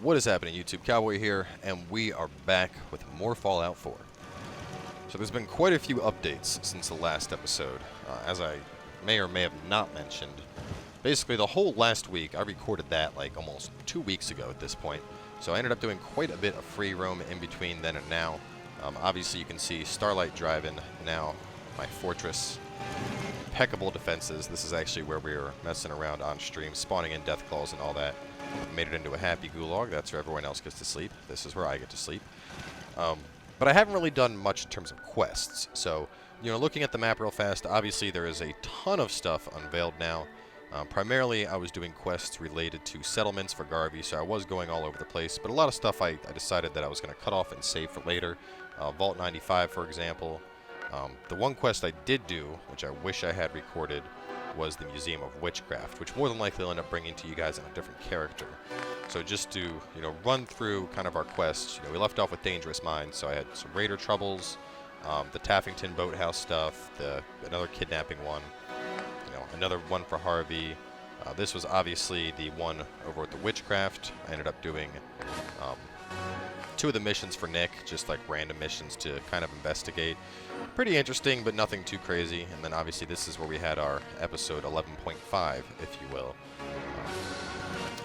What is happening, YouTube? Cowboy here, and we are back with more Fallout 4. So there's been quite a few updates since the last episode. As I may or may have not mentioned, basically the whole last week, I recorded that like almost 2 weeks ago at this point. So I ended up doing quite a bit of free roam in between then and now. Obviously you can see Starlight driving now, my fortress. Impeccable defenses. This is actually where we were messing around on stream, spawning in death claws and all that. Made it into a happy gulag. That's where everyone else gets to sleep. This is where I get to sleep. But I haven't really done much in terms of quests. So, you know, looking at the map real fast, obviously there is a ton of stuff unveiled now. Primarily, I was doing quests related to settlements for Garvey, so I was going all over the place. But a lot of stuff I decided that I was going to cut off and save for later. Vault 95, for example. The one quest I did do, which I wish I had recorded, was the Museum of Witchcraft, which more than likely will end up bringing to you guys in a different character. So just to, you know, run through kind of our quests, you know, we left off with Dangerous Minds, so I had some raider troubles, the Taffington boathouse stuff, another kidnapping one, you know, another one for Harvey. This was obviously the one over at the Witchcraft. I ended up doing 2 of the missions for Nick, just like random missions to kind of investigate. Pretty interesting, but nothing too crazy. And then obviously this is where we had our episode 11.5, if you will.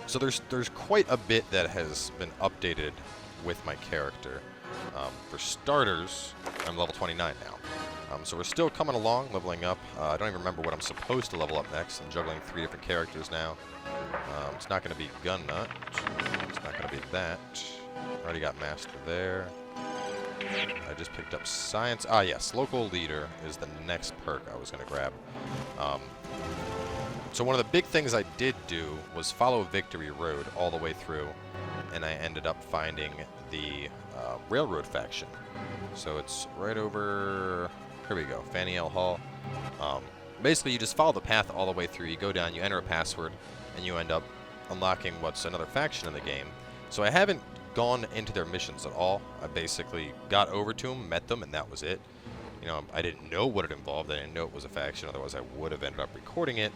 So there's quite a bit that has been updated with my character. For starters, I'm level 29 now. So we're still coming along, leveling up. I don't even remember what I'm supposed to level up next. I'm juggling 3 different characters now. It's not going to be Gun Nut. It's not going to be that. Already got Master there. I just picked up Science. Ah, yes. Local Leader is the next perk I was going to grab. So one of the big things I did do was follow Victory Road all the way through, and I ended up finding the Railroad faction. So it's right over... Here we go. Faneuil Hall. Basically, you just follow the path all the way through. You go down, you enter a password, and you end up unlocking what's another faction in the game. So I haven't gone into their missions at all. I basically got over to them, met them, and that was it. You know, I didn't know what it involved. I didn't know it was a faction. Otherwise, I would have ended up recording it.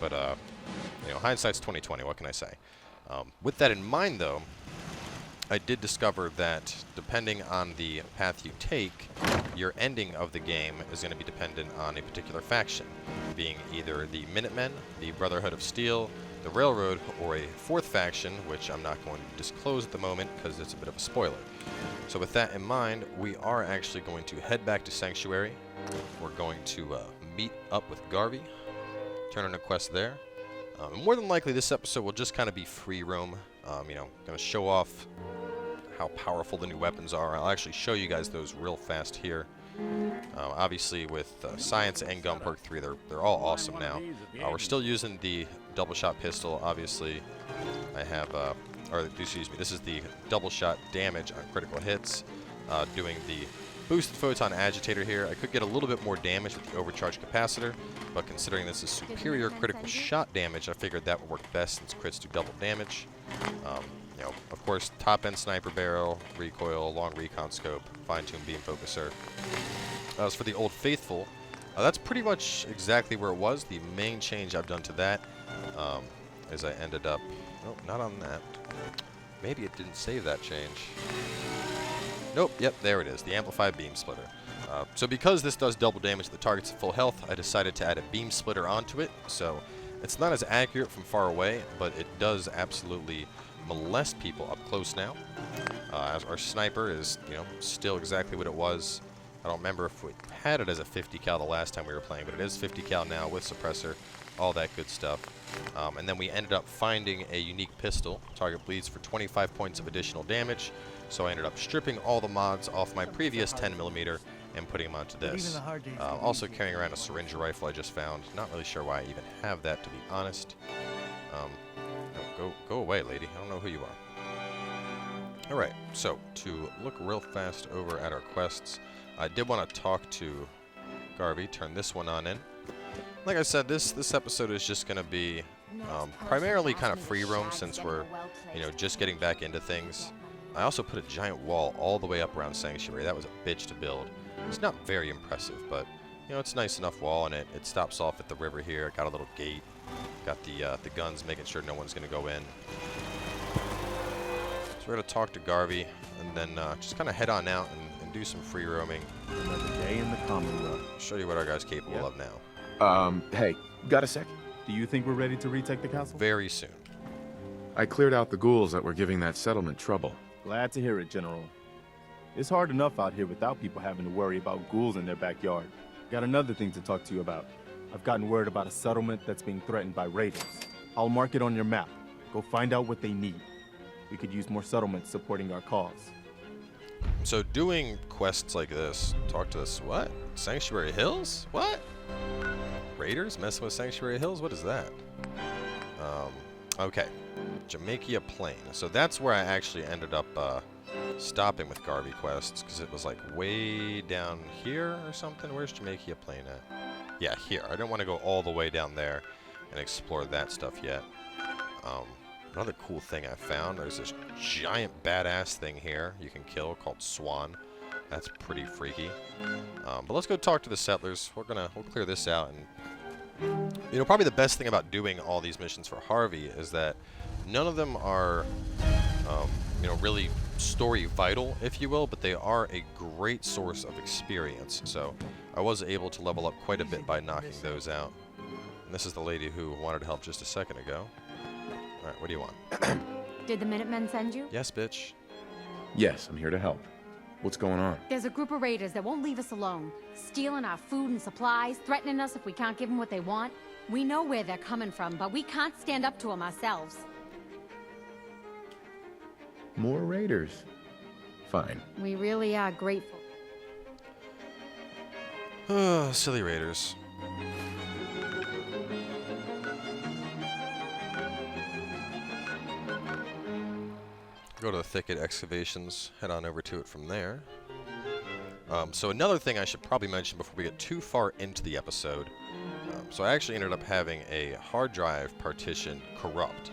But, you know, hindsight's 20/20. What can I say? With that in mind, though, I did discover that depending on the path you take, your ending of the game is going to be dependent on a particular faction, being either the Minutemen, the Brotherhood of Steel, the Railroad, or a 4th faction, which I'm not going to disclose at the moment because it's a bit of a spoiler. So with that in mind, we are actually going to head back to Sanctuary. We're going to meet up with Garvey, turn in a quest there. And more than likely, this episode will just kind of be free roam. You know, going to show off how powerful the new weapons are. I'll actually show you guys those real fast here. Obviously, with Science and Gun Perk 3, they're all awesome now. We're still using the double shot pistol. Obviously, I have, or excuse me, this is the double shot damage on critical hits. Doing the boosted photon agitator here. I could get a little bit more damage with the overcharged capacitor, but considering this is superior critical shot damage, I figured that would work best since crits do double damage. You know, of course, top-end sniper barrel, recoil, long recon scope, fine-tuned beam focuser. As for the Old Faithful, that's pretty much exactly where it was. The main change I've done to that is I ended up... Nope, not on that. Maybe it didn't save that change. Nope, yep, there it is, the Amplified Beam Splitter. So because this does double damage to the targets at full health, I decided to add a Beam Splitter onto it. So it's not as accurate from far away, but it does absolutely molest people up close now. As our sniper is, you know, still exactly what it was. I don't remember if we had it as a 50 cal the last time we were playing, but it is 50 cal now with suppressor, all that good stuff. And then we ended up finding a unique pistol. Target bleeds for 25 points of additional damage. So I ended up stripping all the mods off my previous 10mm and putting them onto this. Also carrying around a syringe rifle I just found. Not really sure why I even have that, to be honest. No, go away, lady. I don't know who you are. Alright, so to look real fast over at our quests, I did want to talk to Garvey, turn this one on in. Like I said, this episode is just going to be primarily kind of free roam since we're, you know, just getting back into things. I also put a giant wall all the way up around Sanctuary. That was a bitch to build. It's not very impressive, but, you know, it's a nice enough wall, and it stops off at the river here. Got a little gate. Got the guns, making sure no one's going to go in. So we're going to talk to Garvey and then just kind of head on out and do some free roaming. Another day in the Commonwealth. Show you what our guy's capable of now. Hey, got a sec? Do you think we're ready to retake the castle? Very soon. I cleared out the ghouls that were giving that settlement trouble. Glad to hear it, General. It's hard enough out here without people having to worry about ghouls in their backyard. Got another thing to talk to you about. I've gotten word about a settlement that's being threatened by raiders. I'll mark it on your map. Go find out what they need. We could use more settlements supporting our cause. So doing quests like this, talk to this, what? Sanctuary Hills? What? Raiders messing with Sanctuary Hills? What is that? Okay. Jamaica Plain. So that's where I actually ended up stopping with Garvey quests, because it was like way down here or something. Where's Jamaica Plain at? Yeah, here. I didn't want to go all the way down there and explore that stuff yet. Another cool thing I found, there's this giant badass thing here you can kill called Swan. That's pretty freaky. But let's go talk to the settlers. We'll clear this out. And you know, probably the best thing about doing all these missions for Harvey is that none of them are you know, really story vital, if you will, but they are a great source of experience. So I was able to level up quite a bit by knocking those out. And this is the lady who wanted help just a second ago. Alright, what do you want? Did the Minutemen send you? Yes, bitch. Yes, I'm here to help. What's going on? There's a group of raiders that won't leave us alone. Stealing our food and supplies, threatening us if we can't give them what they want. We know where they're coming from, but we can't stand up to them ourselves. More raiders. Fine. We really are grateful. Silly raiders. Go to the thicket excavations, head on over to it from there. So another thing I should probably mention before we get too far into the episode. So I actually ended up having a hard drive partition corrupt.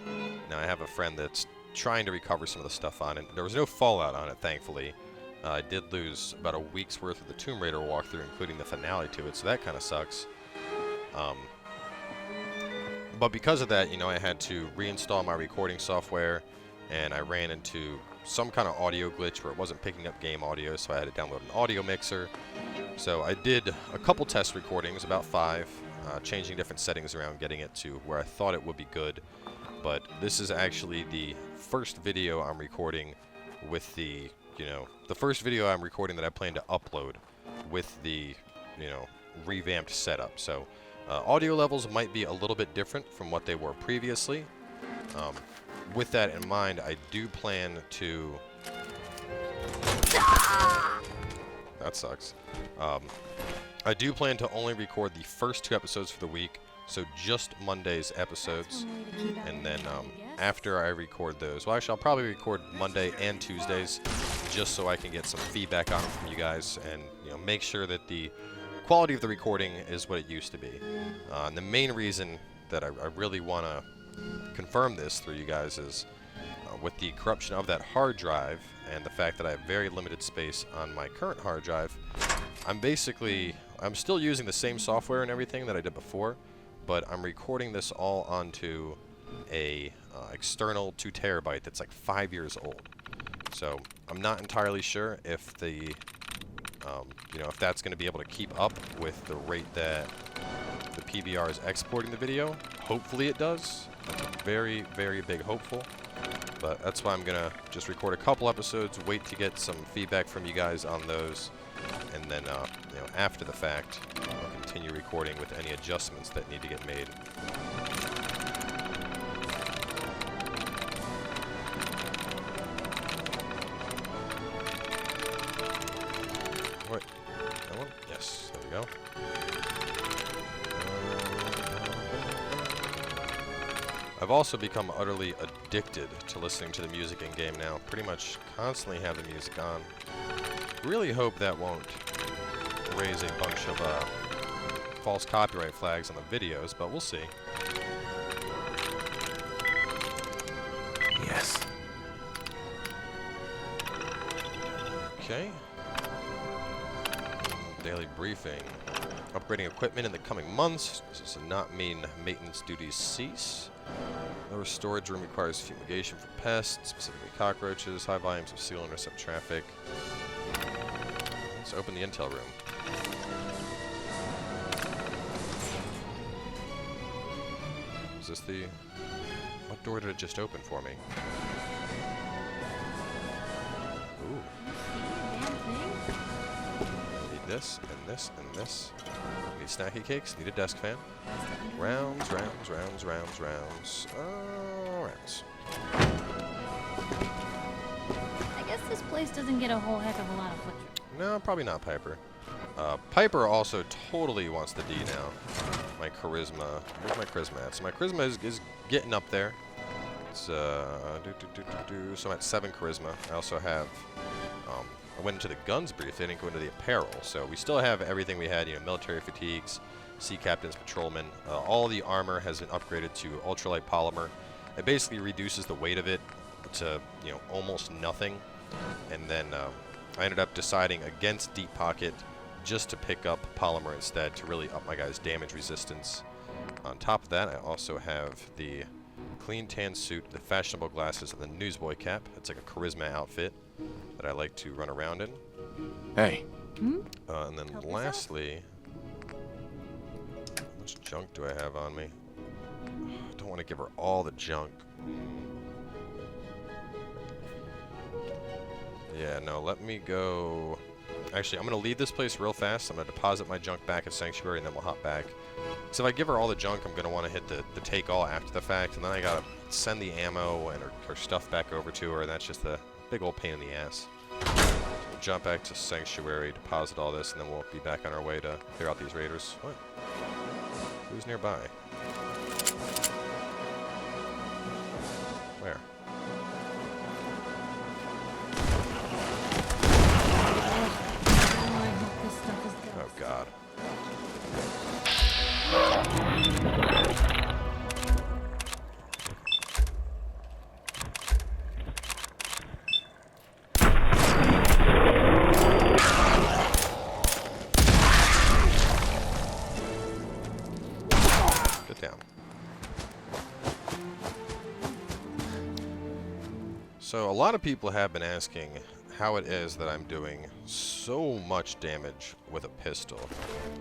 Now I have a friend that's trying to recover some of the stuff on it. There was no fallout on it, thankfully. I did lose about a week's worth of the Tomb Raider walkthrough, including the finale to it, so that kind of sucks. But because of that, you know, I had to reinstall my recording software, and I ran into some kind of audio glitch where it wasn't picking up game audio, so I had to download an audio mixer. So I did a couple test recordings, about 5, changing different settings around, getting it to where I thought it would be good. But this is actually the first video I'm recording with the, you know, the first video I'm recording that I plan to upload with the, you know, revamped setup. So audio levels might be a little bit different from what they were previously. With that in mind, I do plan to... That sucks. I do plan to only record the first 2 episodes for the week, so just Monday's episodes. And then after I record those, well, actually, I'll probably record Monday and Tuesdays just so I can get some feedback on them from you guys and, you know, make sure that the quality of the recording is what it used to be. And the main reason that I really want to confirm this through you guys is with the corruption of that hard drive and the fact that I have very limited space on my current hard drive. I'm still using the same software and everything that I did before, but I'm recording this all onto a external 2 terabyte that's like 5 years old. So I'm not entirely sure if the you know, if that's going to be able to keep up with the rate that the PVR is exporting the video. Hopefully it does. That's a very, very big hopeful. But that's why I'm going to just record a couple episodes, wait to get some feedback from you guys on those, and then, you know, after the fact, I'll continue recording with any adjustments that need to get made. Wait, that one? Yes, there we go. I've also become utterly addicted to listening to the music in game now. Pretty much constantly have the music on. Really hope that won't raise a bunch of false copyright flags on the videos, but we'll see. Yes. Okay. Daily briefing. Upgrading equipment in the coming months. This does not mean maintenance duties cease. Lower storage room requires fumigation for pests, specifically cockroaches. High volumes of seal intercept traffic. Let's open the intel room. Is this the... What door did it just open for me? Ooh. Need this, and this, and this. Need snacky cakes, need a desk fan. Rounds. Rounds. I guess this place doesn't get a whole heck of a lot of foot traffic. No, probably not Piper. Piper also totally wants the D now. My charisma. Where's my charisma at? So my charisma is getting up there. It's, so I'm at 7 charisma. I also have, I went into the guns brief. They didn't go into the apparel. So we still have everything we had, you know, military fatigues, sea captains, patrolmen. All the armor has been upgraded to ultralight polymer. It basically reduces the weight of it to, you know, almost nothing. And then I ended up deciding against deep pocket just to pick up polymer instead to really up my guy's damage resistance. On top of that, I also have the clean tan suit, the fashionable glasses, and the newsboy cap. It's like a charisma outfit that I like to run around in. Hey. And then lastly, how much junk do I have on me? I don't want to give her all the junk. Yeah, no, let me go... Actually, I'm going to leave this place real fast. I'm going to deposit my junk back at Sanctuary, and then we'll hop back. So if I give her all the junk, I'm going to want to hit the take all after the fact, and then I got to send the ammo and her stuff back over to her, and that's just a big old pain in the ass. So we'll jump back to Sanctuary, deposit all this, and then we'll be back on our way to clear out these raiders. What? Who's nearby? Where? Oh god. Get down. So a lot of people have been asking how it is that I'm doing so much damage with a pistol.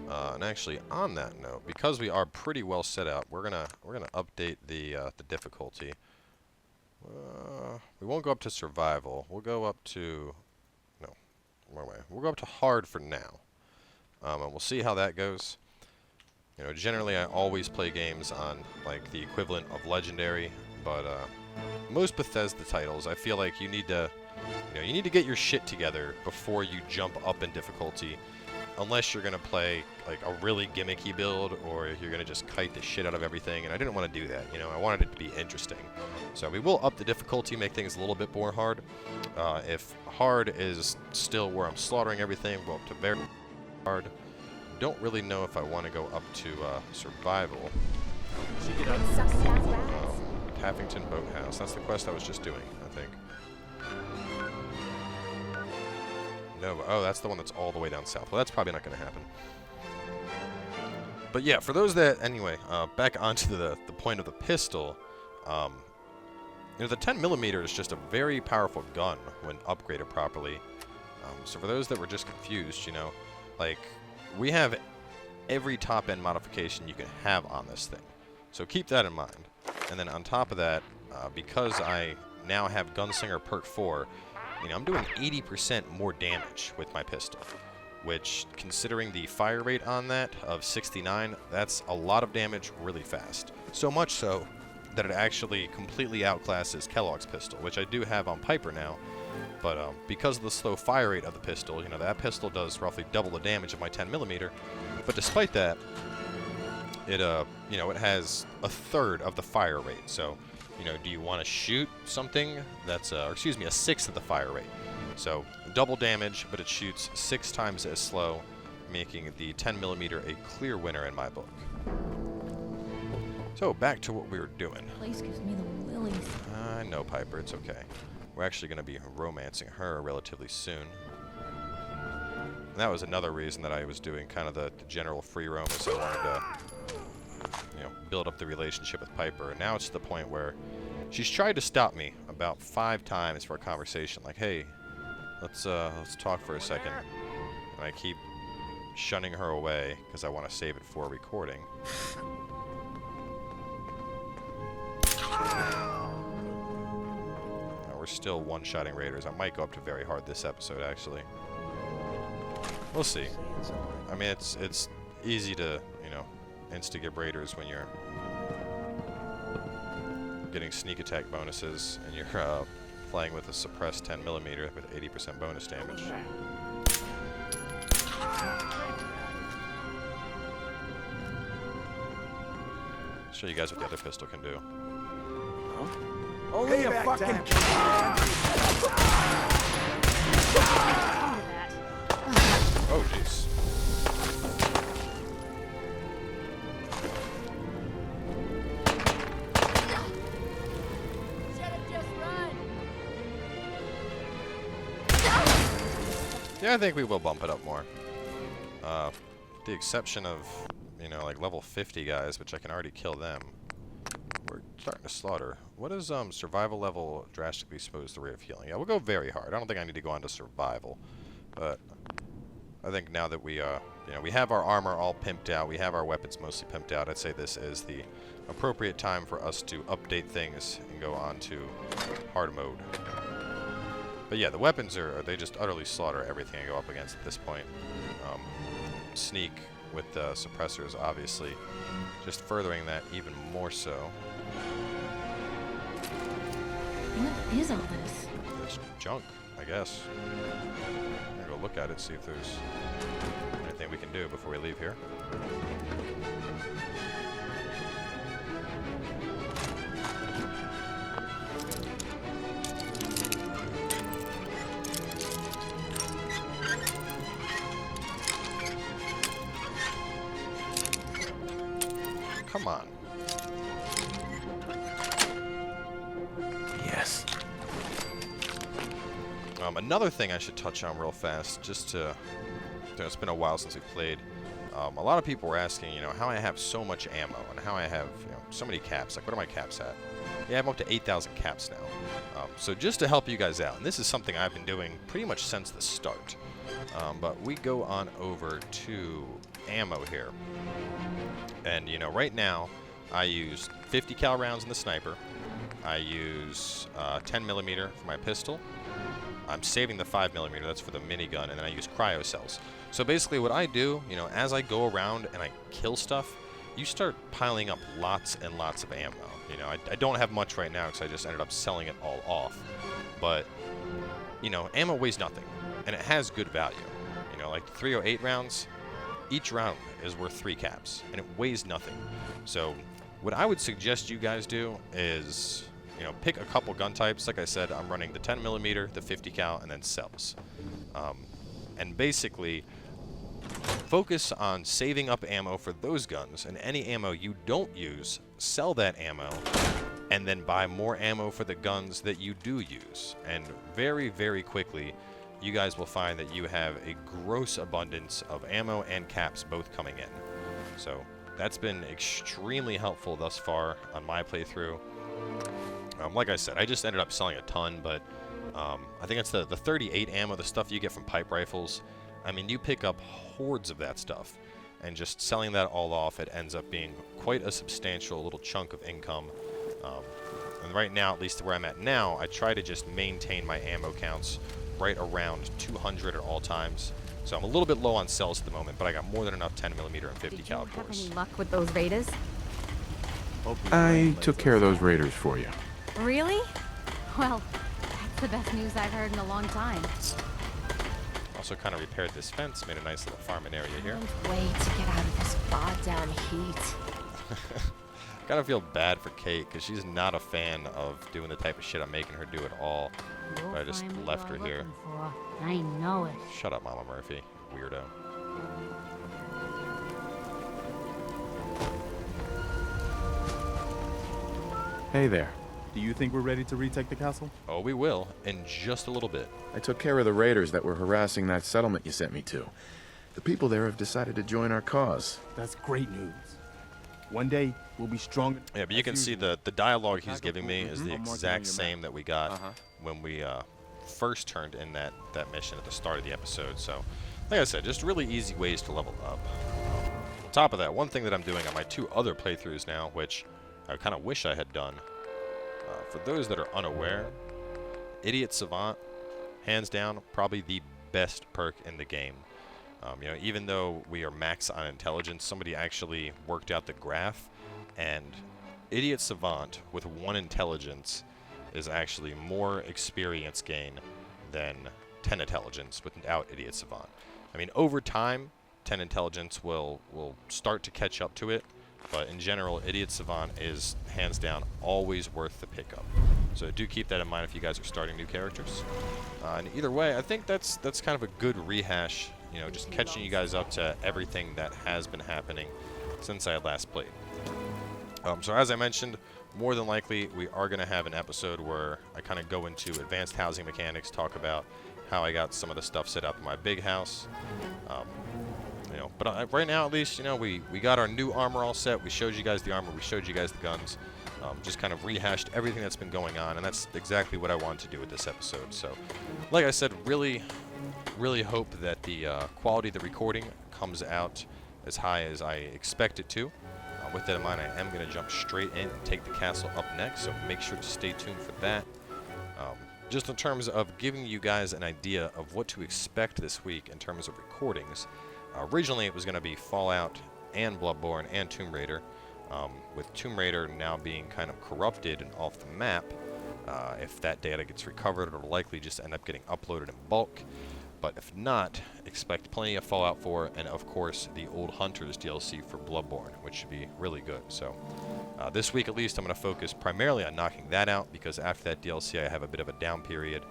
And actually, on that note, because we are pretty well set up, we're gonna update the difficulty. We won't go up to survival. We'll go up to we'll go up to hard for now, and we'll see how that goes. You know, generally I always play games on like the equivalent of legendary, but most Bethesda titles, I feel like you need to get your shit together before you jump up in difficulty, unless you're gonna play like a really gimmicky build, or you're gonna just kite the shit out of everything, and I didn't want to do that. You know, I wanted it to be interesting. So we will up the difficulty, make things a little bit more hard. If hard is still where I'm slaughtering everything, we'll go up to very hard. Don't really know if I want to go up to survival. Taffington Boathouse. That's the quest I was just doing, I think. No, oh, that's the one that's all the way down south. Well, that's probably not going to happen. But yeah, for those that, anyway, back onto the point of the pistol, you know, the 10mm is just a very powerful gun when upgraded properly. So for those that were just confused, you know, like, we have every top-end modification you can have on this thing. So keep that in mind. And then on top of that, because I now have Gunslinger Perk 4, you know, I'm doing 80% more damage with my pistol, which, considering the fire rate on that of 69, that's a lot of damage really fast. So much so that it actually completely outclasses Kellogg's pistol, which I do have on Piper now. But because of the slow fire rate of the pistol, you know, that pistol does roughly double the damage of my 10mm. But despite that, it you know, it has a third of the fire rate. So, you know, do you want to shoot something that's, or excuse me, a sixth of the fire rate? So double damage, but it shoots 6 times as slow, making the 10mm a clear winner in my book. So back to what we were doing. Place gives me the willies. I know, Piper, it's okay. We're actually going to be romancing her relatively soon. And that was another reason that I was doing kind of the general free roam, is I wanted to build up the relationship with Piper. And now it's to the point where she's tried to stop me about 5 times for a conversation. Like, hey, let's talk for a second. And I keep shunning her away because I want to save it for recording. We're still one-shotting raiders. I might go up to very hard this episode, actually. We'll see. I mean, it's easy to, insta-get raiders when you're getting sneak attack bonuses and you're playing with a suppressed 10mm with 80% bonus damage. I'll show you guys what the other pistol can do. Only a fucking Oh, jeez. Yeah, I think we will bump it up more. With the exception of, like level 50 guys, which I can already kill them. We're starting to slaughter. What is survival level drastically exposed to rate of healing? Yeah, we'll go very hard. I don't think I need to go on to survival, but I think now that we we have our armor all pimped out, we have our weapons mostly pimped out, I'd say this is the appropriate time for us to update things and go on to hard mode. But yeah, the weapons they just utterly slaughter everything I go up against at this point. Sneak with the suppressors, obviously, just furthering that even more so. What is all this? It's junk, I guess. I'm gonna go look at it, see if there's anything we can do before we leave here. Come on. Yes. Another thing I should touch on real fast, just to, it's been a while since we played. A lot of people were asking, how I have so much ammo and how I have, so many caps. Like, what are my caps at? Yeah, I'm up to 8,000 caps now. So just to help you guys out, and this is something I've been doing pretty much since the start. But we go on over to ammo here. And, right now, I use 50 cal rounds in the sniper. I use 10mm for my pistol. I'm saving the 5mm, that's for the minigun, and then I use cryo cells. So basically what I do, as I go around and I kill stuff, you start piling up lots and lots of ammo. I don't have much right now because I just ended up selling it all off. But, ammo weighs nothing, and it has good value. Like the 308 rounds, each round is worth 3 caps, and it weighs nothing. So what I would suggest you guys do is, pick a couple gun types. Like I said, I'm running the 10mm, the 50 cal, and then cells. And basically, focus on saving up ammo for those guns, and any ammo you don't use, sell that ammo, and then buy more ammo for the guns that you do use. And very, very quickly, you guys will find that you have a gross abundance of ammo and caps both coming in. So that's been extremely helpful thus far on my playthrough. Like I said, I just ended up selling a ton, but I think it's the 38 ammo, the stuff you get from pipe rifles. I mean, you pick up hordes of that stuff, and just selling that all off, it ends up being quite a substantial little chunk of income. And right now, at least where I'm at now, I try to just maintain my ammo counts right around 200 at all times. So I'm a little bit low on cells at the moment, but I got more than enough 10mm and 50 cal, of Have course. any luck with those raiders? I took care of those raiders for you. Really? Well, that's the best news I've heard in a long time. Also kind of repaired this fence, made a nice little farming area here. Can't wait to get out of this bogged-down heat. Gotta feel bad for Kate, because she's not a fan of doing the type of shit I'm making her do at all. You'll But I just find what left her you're here. looking for. I know it. Shut up, Mama Murphy, weirdo. Hey there. Do you think we're ready to retake the castle? Oh, we will, in just a little bit. I took care of the raiders that were harassing that settlement you sent me to. The people there have decided to join our cause. That's great news. One day, we'll be stronger. Yeah, but you can see the dialogue he's giving me is the exact same that we got when we first turned in that mission at the start of the episode. So, like I said, just really easy ways to level up. On top of that, one thing that I'm doing on my 2 other playthroughs now, which I kind of wish I had done, for those that are unaware, Idiot Savant, hands down, probably the best perk in the game. You know, even though we are max on intelligence, somebody actually worked out the graph, and Idiot Savant with 1 intelligence is actually more experience gain than 10 intelligence without Idiot Savant. I mean, over time, 10 intelligence will start to catch up to it, but in general, Idiot Savant is hands down always worth the pickup. So do keep that in mind if you guys are starting new characters. And either way, I think that's kind of a good rehash, you know, just catching you guys up to everything that has been happening since I had last played. So as I mentioned, more than likely we are going to have an episode where I kind of go into advanced housing mechanics, talk about how I got some of the stuff set up in my big house. You know, but right now at least, you know, we got our new armor all set. We showed you guys the armor. We showed you guys the guns. Just kind of rehashed everything that's been going on, and that's exactly what I wanted to do with this episode. So, like I said, really hope that the quality of the recording comes out as high as I expect it to. With that in mind, I am going to jump straight in and take the castle up next, so make sure to stay tuned for that. Just in terms of giving you guys an idea of what to expect this week in terms of recordings, originally it was going to be Fallout and Bloodborne and Tomb Raider. With Tomb Raider now being kind of corrupted and off the map, if that data gets recovered, it'll likely just end up getting uploaded in bulk. But if not, expect plenty of Fallout 4 and, of course, the Old Hunters DLC for Bloodborne, which should be really good. So this week, at least, I'm going to focus primarily on knocking that out, because after that DLC, I have a bit of a down period.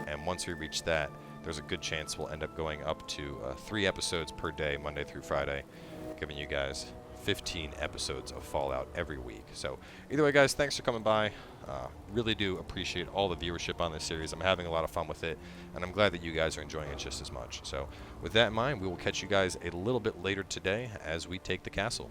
And once we reach that, there's a good chance we'll end up going up to 3 episodes per day, Monday through Friday, giving you guys 15 episodes of Fallout every week. So either way, guys, thanks for coming by. Really do appreciate all the viewership on this series. I'm having a lot of fun with it, and I'm glad that you guys are enjoying it just as much. So with that in mind, we will catch you guys a little bit later today as we take the castle.